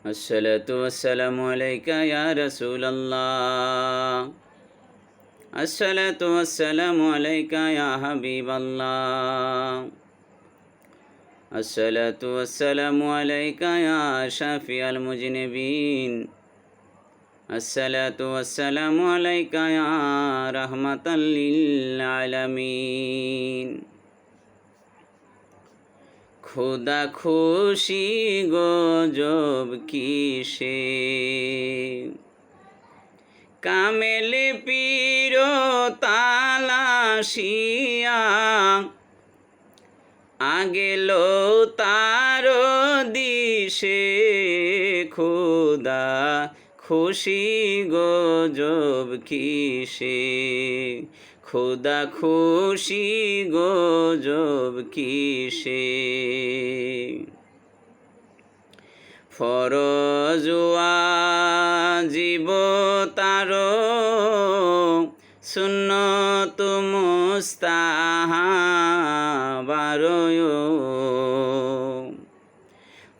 আসসালাতু ওয়াসসালামু আলাইকা ইয়া রাসূলাল্লাহ। আসসালাতু ওয়াসসালামু আলাইকা ইয়া হাবিবাল্লাহ। আসসালাতু ওয়াসসালামু আলাইকা ইয়া শাফিয়াল মুজনিবিন। আসসালাতু ওয়াসসালামু আলাইকা ইয়া রাহমাতাল লিল আলামিন। খুদা খুশি গজব কিসে, কামেল পীর তালাশিয়া আগেল তার দিশে। খুদা খুশি গজব কিসে, খুদা খুশি গজব কিসে। ফরজ ওয়াজিব তার সুন্নত মুস্তাহাব।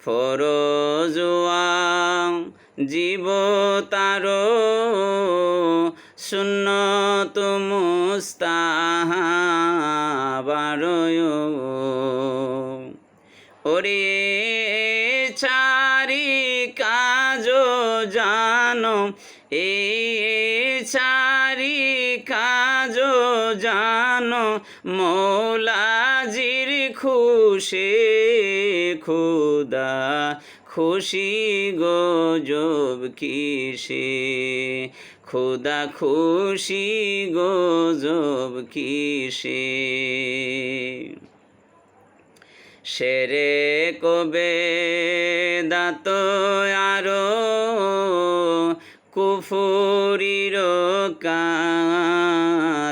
ফরজ ওয়াজিব তার সুন্নত মুস্তাহাব। ওরে চারি কাজ জানো, এ চারি কাজ জানো মৌলাজির খুশে। খুদা খুশি গজব কিসে, খুদা খুশি গজব কিসে। শেরে কবে দাত আরো কুফুরির কারবার।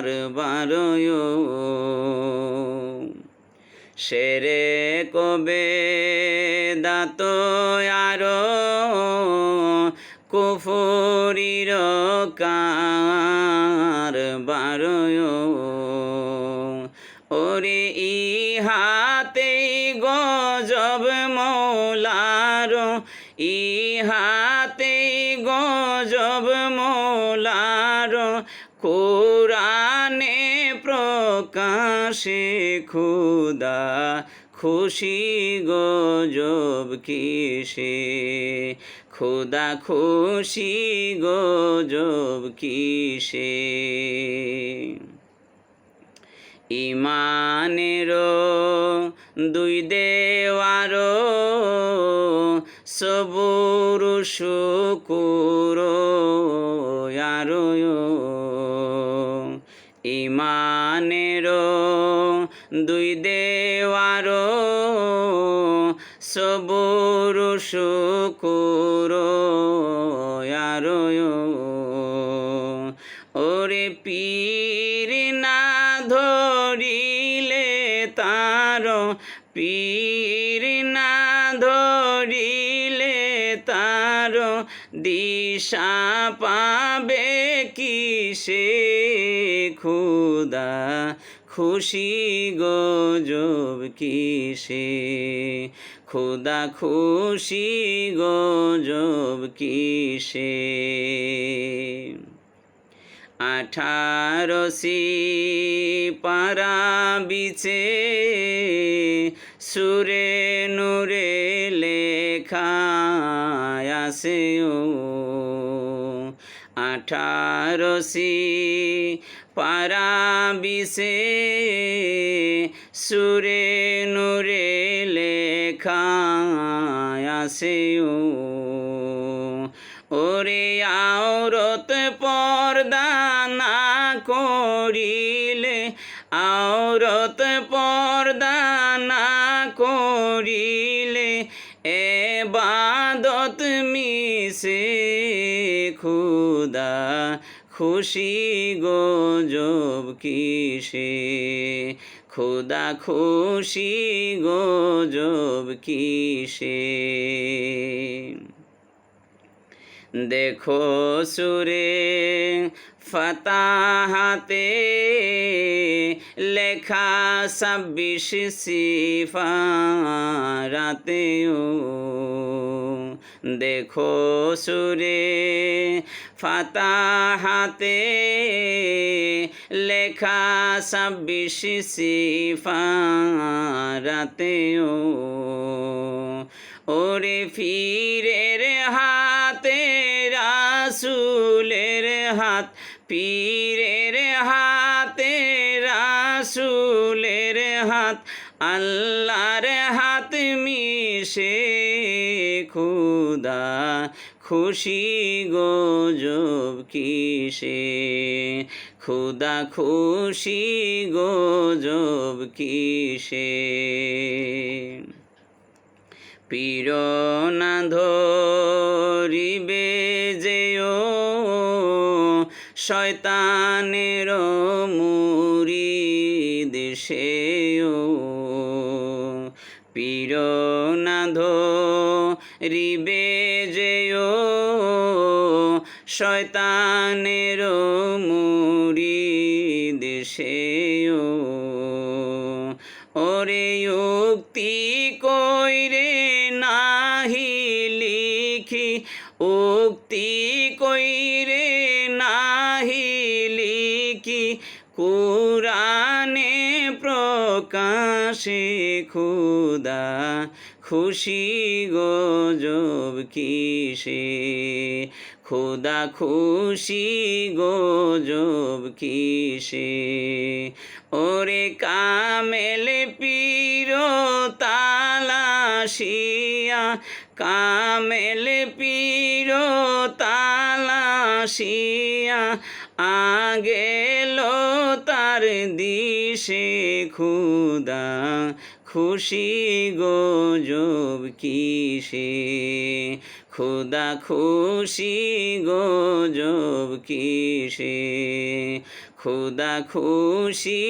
শেরে কবে দাত আরো কুফুরির কারবার। ওরে ইহাতে গজব মৌলার, ইহাতে গজব মৌলার কোরআনে প্রকাশে। খুদা খুশি গজব কিসে, খুদা খুশি গজব কিসে। ইমানের দুই দেওয়ার সবুর শুকুর আরো। ইমানের দুই দেওয়ার সবুর শুকুর আরো। ওরে পীর না ধরিলে তার, পীর না ধরিলে তার দিশা পাবে কিসে। খুদা খুশি গজব কিসে, খুদা খুশি গজব কিসে। 18 পারা বিছে সুরে নূরে লেখা আছে। 18 পারা বিছে সুরে নূরে লেখা আছে। ওরে আওরত পর্দা না করিলে, আওরত পর্দা না করিলে এবাদত মিশে। খুদা খুশি গজব কিসে, খুদা খুশি গজব কিসে। দেখো সুরে ফাতাহাতে লেখা 26 সিফারাতেও দেখো সুরে ফাতাহাতে লেখা 26 সিফারাতেও ওরে পীরের হাতে রাসূলের হাত, পীরের হাতে রাসূলের হাত, আল্লাহর হাত মিশে খুদা খুশি গজব কিসে, খুদা খুশি গজব কিসে। পীর না ধরিবে যেও শয়তানের মুরিদ সেও, পীর না ধরিবে যেও শয়তানের মুরিদ সেও। ওরে উক্তি কইরে নাহি লিখি, উক্তি কইরে নাহি লিখি, কুরআনে প্রকাশে খুদা খুশি গজব কিসে, খুদা খুশি গজব কিসে। ওরে কামেল পীর তালাশিয়া, কামেল পীর তালাশিয়া আগেল তার দিশে খুদা খুশি গজব কিসে, খুদা খুশি গজব কিসে, খুদা খুশি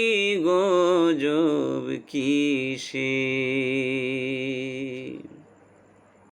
গজব কিসে।